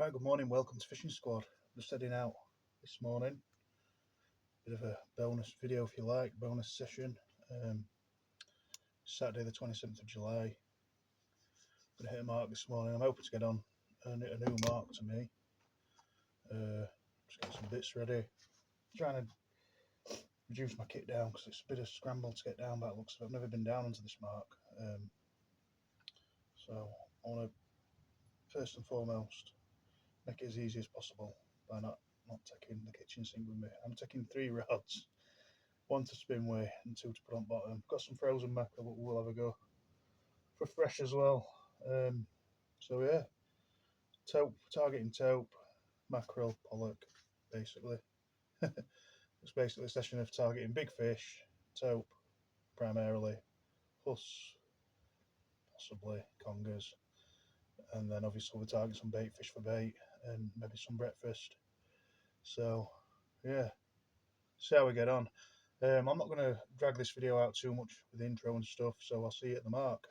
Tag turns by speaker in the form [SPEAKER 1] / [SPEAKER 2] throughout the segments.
[SPEAKER 1] Right, good morning, welcome to Fishing Squad. Just heading out this morning. Bit of a bonus video if you like, bonus session. Saturday the 27th of July. Gonna hit a mark this morning. I'm hoping to get on a new mark to me. Just get some bits ready. Trying to reduce my kit down because it's a bit of a scramble to get down by the looks of it. I've never been down into this mark. So I want to first and foremost make it as easy as possible by not taking the kitchen sink with me. I'm taking 3 rods, 1 to spin with and 2 to put on bottom. Got some frozen mackerel, but we'll have a go for fresh as well. So yeah, taupe, targeting taupe, mackerel, pollock, basically. It's basically a session of targeting big fish, taupe primarily, plus possibly congers, and then obviously we'll target some bait fish for bait and maybe some breakfast. So yeah, see how we get on. I'm not going to drag this video out too much with the intro and stuff, so I'll see you at the mark.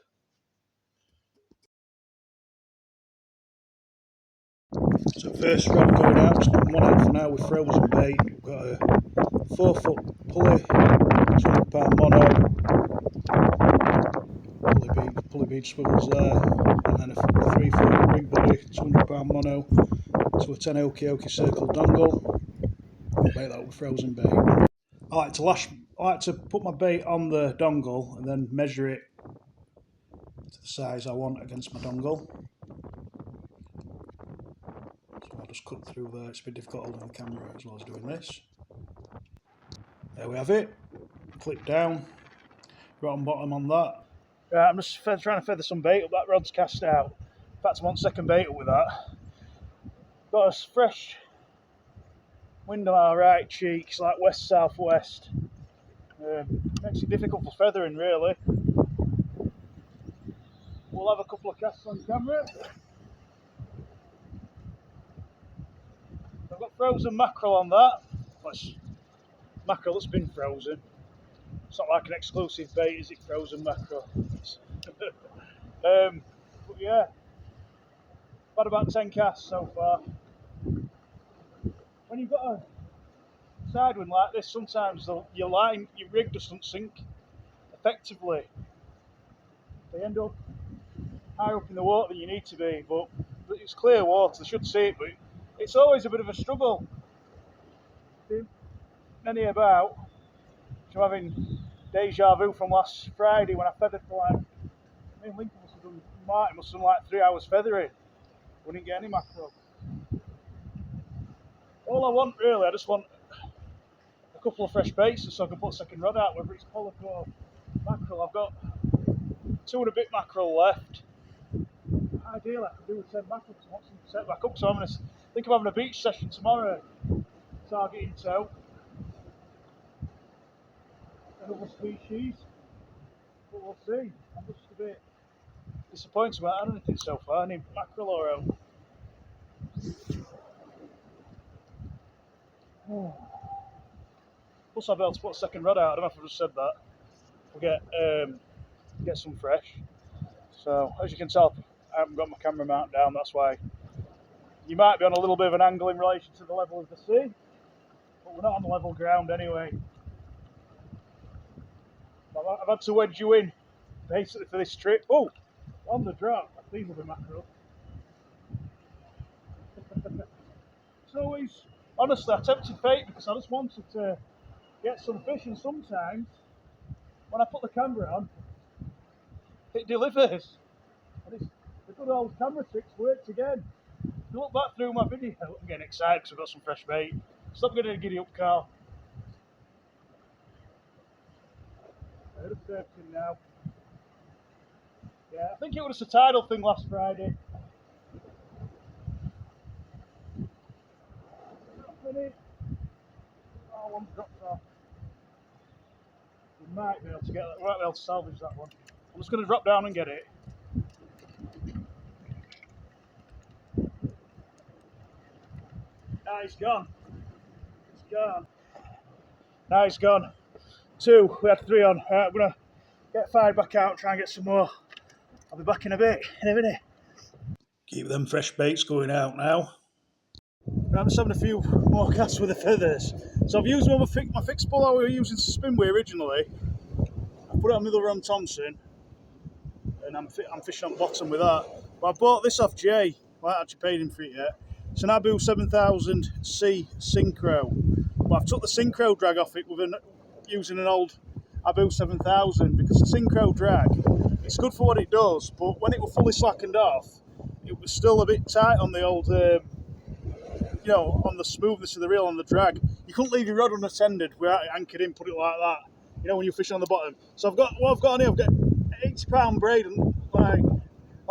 [SPEAKER 1] So first rod going out, just putting one out for now with frozen bait. We've got a 4-foot pulley, 200-pound mono, pulley bead swivels there, and then a 3-foot rig body, 200-pound mono, to a 10 okie circle dongle. I'll bait that with frozen bait. I like to put my bait on the dongle and then measure it to the size I want against my dongle. So I'll just cut through there. It's a bit difficult holding the camera as well as doing this. There we have it. Clip down. Right on bottom on that. Right, I'm just trying to feather some bait up. That rod's cast out. In fact, I want second bait up with that. Got a fresh wind on our right cheek. It's like west-southwest. Makes it difficult for feathering, really. We'll have a couple of casts on camera. I've got frozen mackerel on that. That's mackerel that's been frozen. It's not like an exclusive bait, is it? Frozen mackerel. But yeah, I've had about 10 casts so far. When you've got a side wind like this, sometimes your rig doesn't sink effectively. They end up higher up in the water than you need to be, but it's clear water, they should see it, but it's always a bit of a struggle. Many about, so I'm having deja vu from last Friday when I feathered for like, Lincoln Martin must have done like 3 hours feathering. We didn't get any mackerel. All I want really, I just want a couple of fresh baits so I can put a second rod out, whether it's pollock or mackerel. I've got 2 and a bit mackerel left. Ideally I could do with 10 mackerel because I want some to set back up, so I'm going to think of having a beach session tomorrow, targeting taupe, another species, but we'll see. I'm just a bit disappointed about anything so far. I need mackerel or else. Plus I'll be able to put a second rod out. I don't know if I just said that. We'll get some fresh. So as you can tell, I haven't got my camera mount down. That's why you might be on a little bit of an angle in relation to the level of the sea, but we're not on the level ground anyway. I've had to wedge you in basically for this trip. Oh, on the drop. These will be mackerel. It's always, honestly, I tempted fate because I just wanted to get some fish, and sometimes when I put the camera on, it delivers. And it's the good old camera tricks worked again. If you look back through my video, I'm getting excited because I've got some fresh bait. Stop getting a giddy up, Carl. They're just surfing now. Yeah, I think it was a tidal thing last Friday. Oh, one dropped off. We might be able to get that. We might be able to salvage that one. I'm just going to drop down and get it. Now he's gone. He's gone. Now he's gone. 2. We had 3 on. Right, I'm going to get 5 back out and try and get some more. I'll be back in a bit, in a minute. Keep them fresh baits going out now. I'm just having a few more casts with the feathers. So I've used my fixed pole I was using to spin with originally. I put it on my other Ron Thompson, and I'm fishing on bottom with that. But I bought this off Jay. I haven't actually paid him for it yet. It's an Abu 7000C Synchro. But I've took the Synchro drag off it using an old Abu 7000 because the Synchro drag, it's good for what it does, but when it was fully slackened off, it was still a bit tight on the old, on the smoothness of the reel on the drag. You couldn't leave your rod unattended without it anchored in, put it like that, when you're fishing on the bottom. So I've got on here, I've got £80 braid and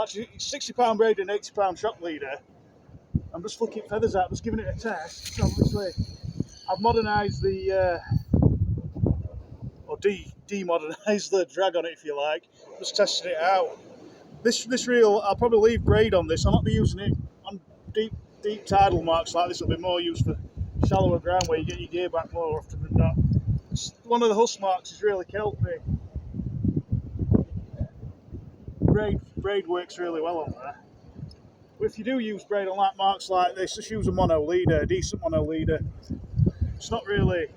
[SPEAKER 1] actually £60 braid and £80 shock leader. I'm just flicking feathers out, just giving it a test. So obviously, I've modernised or demodernised the drag on it, if you like. Just testing it out. This reel, I'll probably leave braid on this. I'll not be using it on deep tidal marks like this. It'll be more used for shallower ground where you get your gear back more often than not. One of the husk marks is really kelpy. Braid works really well on there. But if you do use braid on like marks like this, just use a mono leader, a decent mono leader. It's not really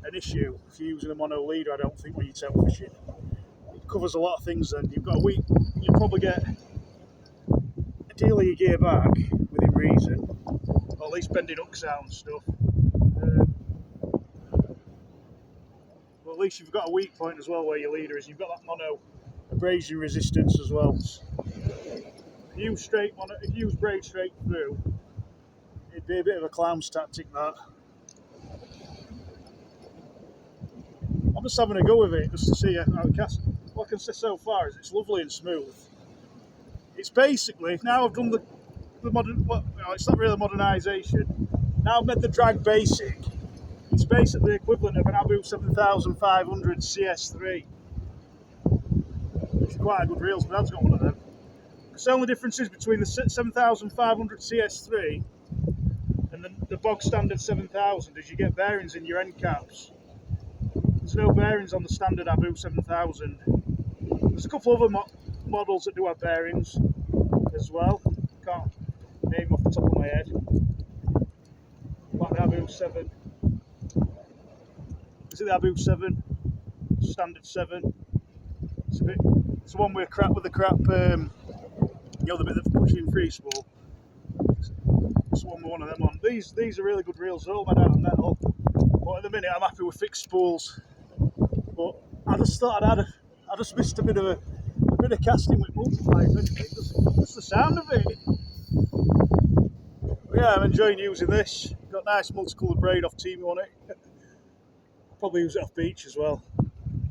[SPEAKER 1] an issue if you're using a mono leader, I don't think, when you're tail fishing. It covers a lot of things then. You've got a week, you probably get a deal of your gear back within reason, or at least bending hooks out and stuff. But at least you've got a weak point as well where your leader is. You've got that mono abrasion resistance as well. If you use braid straight through, it'd be a bit of a clown's tactic, that. I'm just having a go with it just to see how it casts. What I can say so far is it's lovely and smooth. It's basically, now I've done the modern, it's not really modernisation. Now I've made the drag basic. It's basically the equivalent of an Abu 7500 CS3. It's quite a good reel, but Dad's got one of them. The only difference is between the 7500 CS3 and the bog standard 7000 is you get bearings in your end caps. There's no bearings on the standard Abu 7000. There's a couple other models that do have bearings as well. Can't name off the top of my head. Like the Abu 7. Is it the Abu 7? Standard 7. It's the one with the crap. The bit that's pushing free spool. It's one with one of them on. These are really good reels. They're all made out of metal. But at the minute, I'm happy with fixed spools. But I just thought I just missed a bit of casting with multipliers. Just the sound of it. But yeah, I'm enjoying using this. Got nice multicoloured braid off Team on it. Probably use it off beach as well.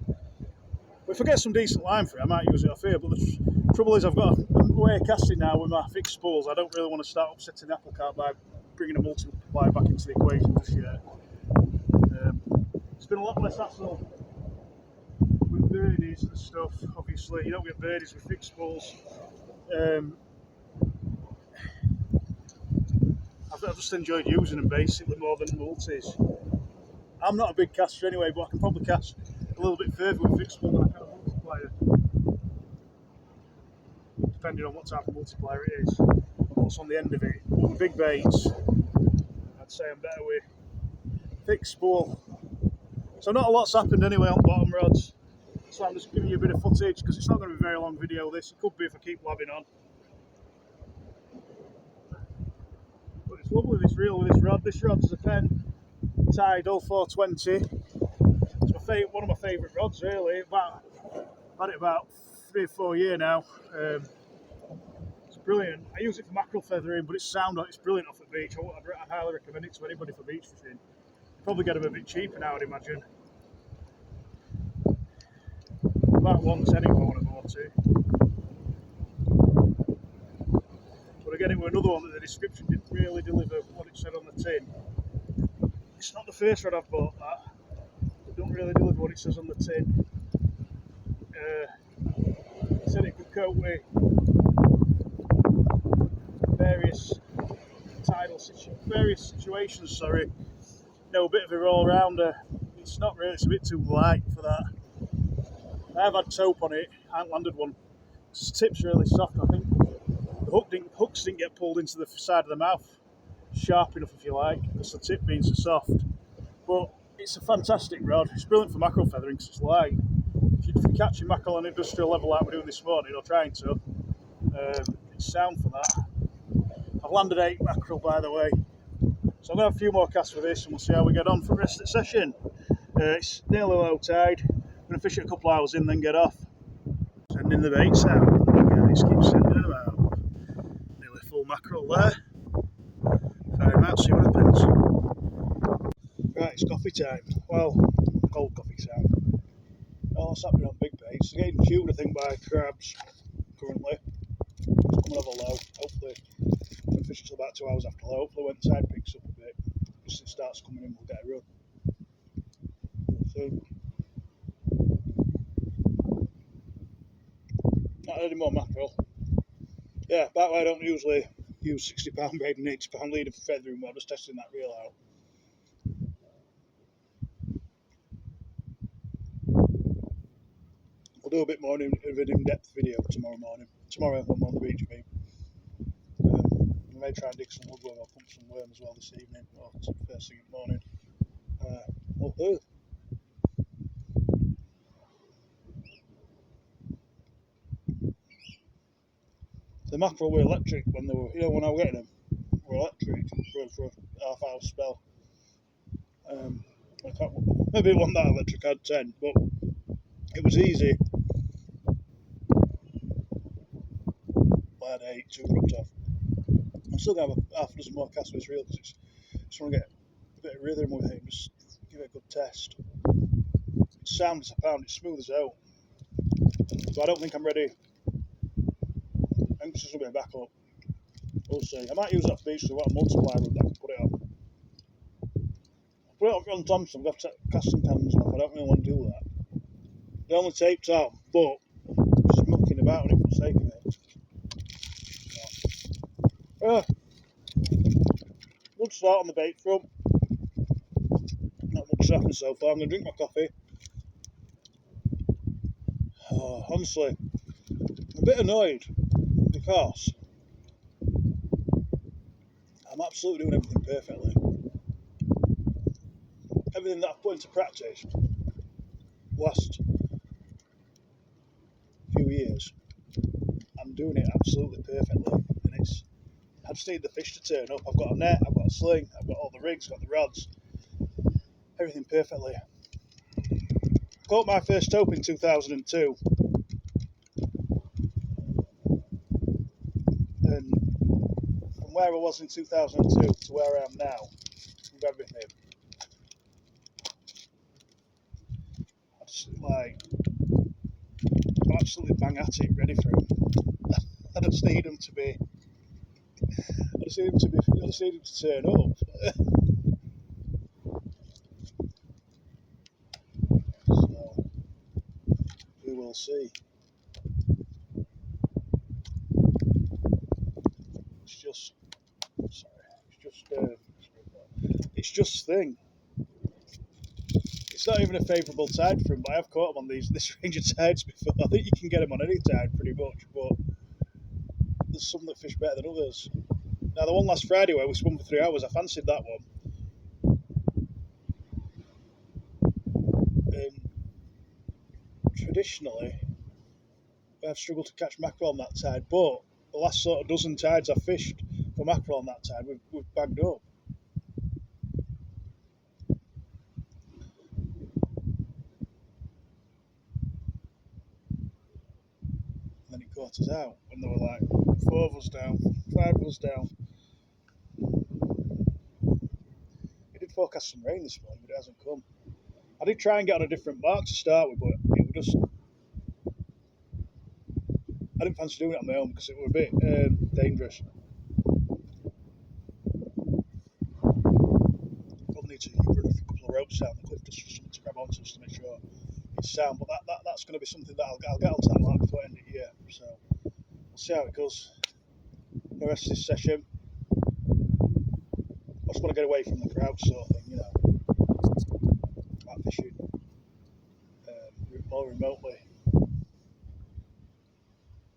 [SPEAKER 1] But if I get some decent line for it, I might use it off here. But the trouble is, I've got a way of casting now with my fixed spools. I don't really want to start upsetting the apple cart by bringing a multiplier back into the equation just yet. It's been a lot less hassle with birdies and stuff. Obviously, you don't get birdies with fixed spools. I've just enjoyed using them basically more than multis. I'm not a big caster anyway, but I can probably cast a little bit further with fixed spool than I can a multiplier. Depending on what type of multiplier it is, and what's on the end of it. With big baits, I'd say I'm better with fixed spool. So not a lot's happened anyway on bottom rods. So I'm just giving you a bit of footage because it's not going to be a very long video. This it could be if I keep blabbing on. But it's lovely, this reel with this rod. This rod's a Penn Tidal 420. It's one of my favourite rods really. I've had it about 3 or 4 years now. It's brilliant. I use it for mackerel feathering, but it's brilliant off the beach. I'd highly recommend it to anybody for beach fishing. Probably get them a bit cheaper now, I'd imagine. About 110 if I want to bought it. But I get it with another one that the description didn't really deliver what it said on the tin. It's not the first rod I've bought that. It don't really deliver what it says on the tin. It said it could cope with various situations, sorry. A bit of a roll rounder. It's not really, it's a bit too light for that. I have had taupe on it, I haven't landed one. The tip's really soft, I think hooks didn't get pulled into the side of the mouth sharp enough, if you like, because the tip being so soft. But it's a fantastic rod. It's brilliant for mackerel feathering because it's light. If you're catching mackerel on an industrial level like we're doing this morning, or trying to, it's sound for that. I've landed 8 mackerel, by the way. So I'm going to have a few more casts with this and we'll see how we get on for the rest of the session. It's nearly low tide. I'm going to fish it a couple of hours in, then get off. Sending the baits out. Guys, keep sending them out. Nearly full mackerel there. Fire him out, see what happens. Right, it's coffee time. Well, cold coffee time. Oh, what's happening on big baits? They're getting chewed, I think, by crabs currently. Coming over low. Hopefully, we'll fish until about 2 hours after low. Hopefully, when the tide picks up a bit, just it starts coming in, we'll get a run. So, not any more mackerel. Yeah, that way I don't usually use 60-pound braid and 80-pound leader for feathering, but I'm just testing that reel out. We'll do a bit more of an in-depth video tomorrow morning. Tomorrow when I'm on the beach, I mean. I may try and dig some woodworm or pump some worm as well this evening, or first thing in the morning. Woohoo! The mackerel were electric when they were, when I was getting them, were electric for a half-hour spell. Maybe it wasn't that electric, I had 10, but it was easy. I had 8, 2 dropped off. I'm still going to have half a dozen more casts with this reel because I just want to get a bit of rhythm with it and just give it a good test. It's sound as a pound, it's smooth as hell. So I don't think I'm ready. I think this is going to be a backup. We'll see. I might use that for beach so I've got a multiplier rod that I can put it on. I'll put it on Thompson, I've got casting cans off. I don't really want to do that. They're only taped on, but just mucking about on it for the sake of it. Good start on the bait front. Not much has happened so far. I'm going to drink my coffee. Honestly, I'm a bit annoyed because I'm absolutely doing everything perfectly. Everything that I've put into practice last few years, I'm doing it absolutely perfectly, and I just need the fish to turn up. I've got a net, I've got a sling, I've got all the rigs, I've got the rods, everything perfectly. Caught my first tope in 2002, and from where I was in 2002 to where I am now, with everything, I'm absolutely bang at it, ready for him. I just need him to be. I just need him to turn up. So we will see. It's just thing. It's not even a favourable tide for him, but I have caught him on this range of tides before. I think you can get him on any tide pretty much, but there's some that fish better than others. Now the one last Friday where we swum for 3 hours, I fancied that one. Traditionally, I've struggled to catch mackerel on that tide, but the last sort of dozen tides I've fished for mackerel on that tide, we've bagged up. And then it caught us out when there were like 4 of us down, 5 of us down. It did forecast some rain this morning, but it hasn't come. I did try and get on a different mark to start with, but it was just. I didn't fancy doing it on my own because it was a bit dangerous. Probably need to run a couple of ropes down the cliff just for something to grab onto just to make sure it's sound. But that's going to be something that I'll get onto that mark before I end it here. So we'll see how it goes. The rest of this session, I just want to get away from the crowd sort of thing, like fishing more remotely.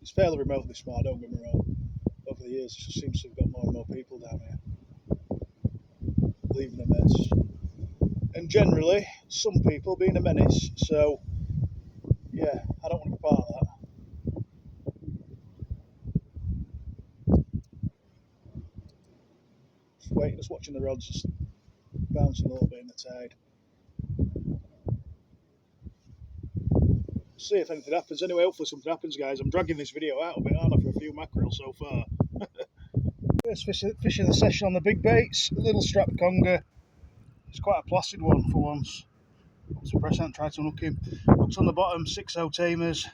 [SPEAKER 1] It's fairly remote this morning, don't get me wrong, over the years. It just seems to have got more and more people down here, leaving a mess. And generally, some people being a menace. So, yeah, I don't want to be part of that. Just watching the rods just bouncing a little bit in the tide. See if anything happens. Anyway, hopefully something happens, guys. I'm dragging this video out a bit, aren't I, for a few mackerel so far. First fish of the session on the big baits. A little strap conger. It's quite a placid one for once. Put some pressure and try to unhook him. Hooks on the bottom, 6-0 tamers.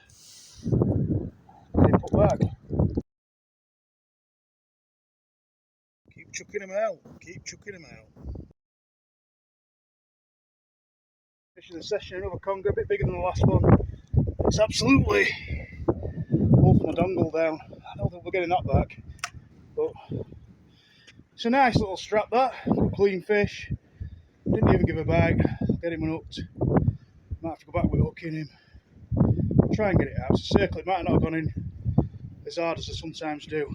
[SPEAKER 1] Get him put back. Keep chucking him out. Keep chucking him out. Fish of the session, another conger, a bit bigger than the last one. It's absolutely wolfing the dongle down. I don't think we're getting that back, but it's a nice little strap, that. Good clean fish. Didn't even give a bite. Get him unhooked. Might have to go back with hooking him. Try and get it out. It's a circle. It might not have gone in as hard as they sometimes do.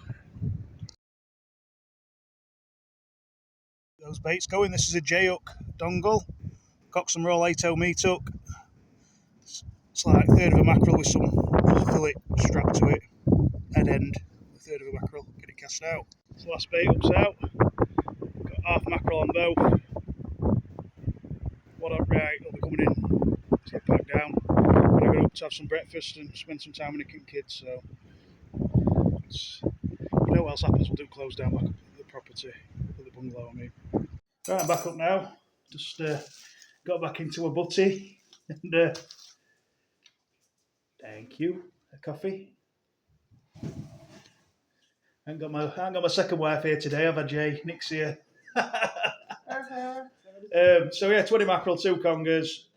[SPEAKER 1] Those baits going. This is a J-hook dongle. Coxon Roll 8-0 meat hook. It's like a third of a mackerel with some fillet strapped to it. Head end. A third of a mackerel. Get it cast out. So last bait up's out. Got half mackerel on both. What up, right? They'll be coming in. Let's get back down. Gonna go up to have some breakfast and spend some time with the kids. So, you know what else happens? We'll do close down back up at the property, at the bungalow. I mean. Right, I'm back up now. Just got back into a butty and thank you. A coffee. I ain't got my second wife here today, have I, Jay? Nick's here. So yeah, 20 mackerel, 2 congers.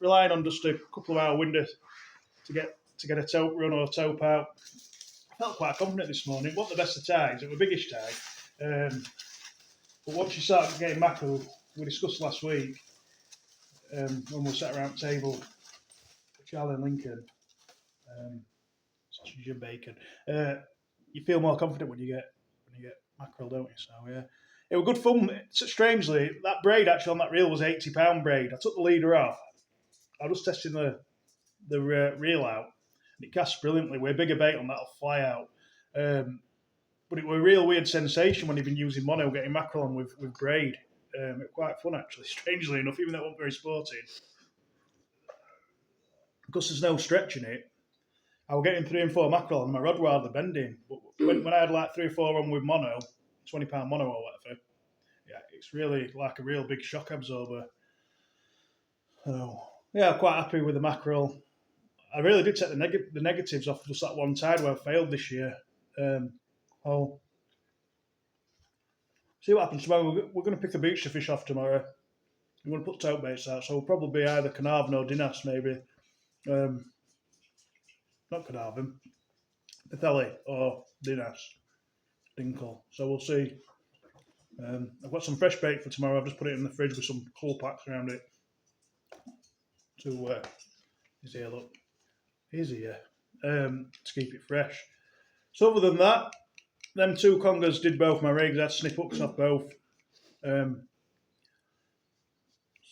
[SPEAKER 1] Relying on just a couple of hour window to get a tope run or tope out. I felt quite confident this morning. It wasn't the best of tides, it was a biggish tide. But once you start getting mackerel, we discussed last week when we sat around the table with Charlie and Lincoln, sausage and bacon. You feel more confident when you get mackerel, don't you? So yeah, it was good fun. Strangely, that braid actually on that reel was £80 braid. I took the leader off. I was testing the reel out, and it casts brilliantly. With a bigger bait on that'll fly out. But it was a real weird sensation when you've been using mono, getting mackerel on with braid. It was quite fun actually, strangely enough, even though it wasn't very sporting. Because there's no stretch in it, I was getting 3 and 4 mackerel and my rod were hardly bending. But when I had like 3 or 4 on with mono, £20 mono or whatever, yeah, it's really like a real big shock absorber. So yeah, I'm quite happy with the mackerel. I really did take the negatives off just that one tide where I failed this year. I'll see what happens tomorrow. We're going to pick the beach to fish off tomorrow. We're going to put tote baits out, so we'll probably be either Carnarvon or Dinas maybe. Not Carnarvon, Pethelli or Dinas, Dinkle. So we'll see. I've got some fresh bait for tomorrow. I've just put it in the fridge with some cool packs around it. To his ear, look. His ear. To keep it fresh. So other than that, them 2 congers did both my rigs. I had snip hooks off both.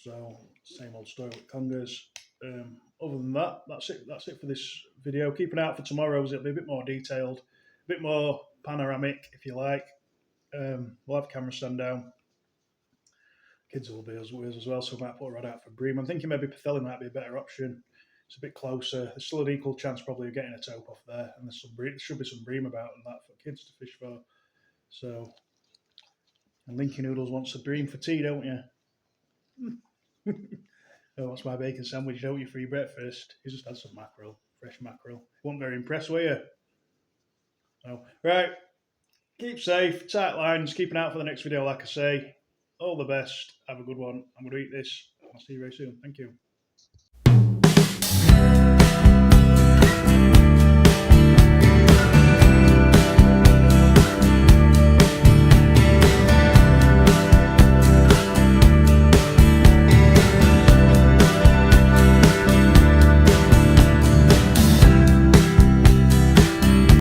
[SPEAKER 1] So same old story with congers. Other than that, that's it for this video. Keep an eye out for tomorrow's. It'll be a bit more detailed, a bit more panoramic, if you like. We'll have camera stand down. Kids will be with us as well, so we might put a rod out for bream. I'm thinking maybe Pethelli might be a better option. It's a bit closer. There's still an equal chance probably of getting a tope off there, and there should be some bream about and that for kids to fish for. So, and Linky Noodles wants a bream for tea, don't you? Oh, what's my bacon sandwich, don't you, for your breakfast? You just had some mackerel, fresh mackerel. Wasn't very impressed, were you? Oh, right. Keep safe, tight lines, keep an eye out for the next video, like I say. All the best. Have a good one. I'm going to eat this. I'll see you very soon. Thank you.